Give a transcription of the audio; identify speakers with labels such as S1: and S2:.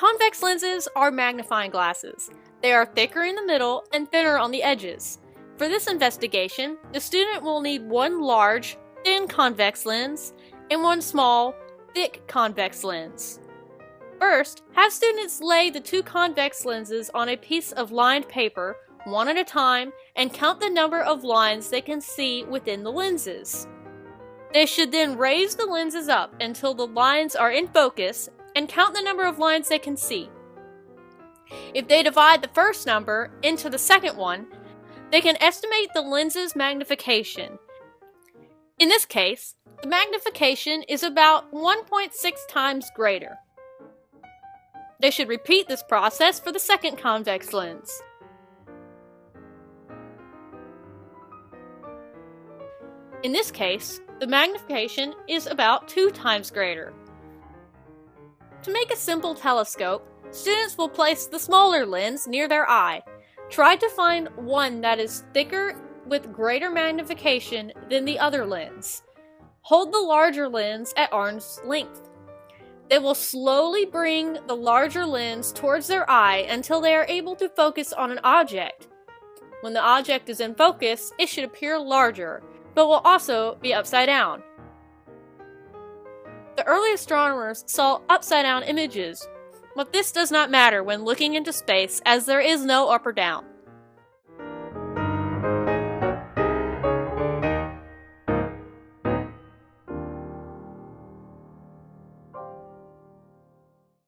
S1: Convex lenses are magnifying glasses. They are thicker in the middle and thinner on the edges. For this investigation, the student will need one large, thin convex lens and one small, thick convex lens. First, have students lay the two convex lenses on a piece of lined paper, one at a time, and count the number of lines they can see within the lenses. They should then raise the lenses up until the lines are in focus and count the number of lines they can see. If they divide the first number into the second one, they can estimate the lens's magnification. In this case, the magnification is about 1.6 times greater. They should repeat this process for the second convex lens. In this case, the magnification is about 2 times greater. To make a simple telescope, students will place the smaller lens near their eye. Try to find one that is thicker with greater magnification than the other lens. Hold the larger lens at arm's length. They will slowly bring the larger lens towards their eye until they are able to focus on an object. When the object is in focus, it should appear larger, but will also be upside down. The early astronomers saw upside down images, but this does not matter when looking into space as there is no up or down.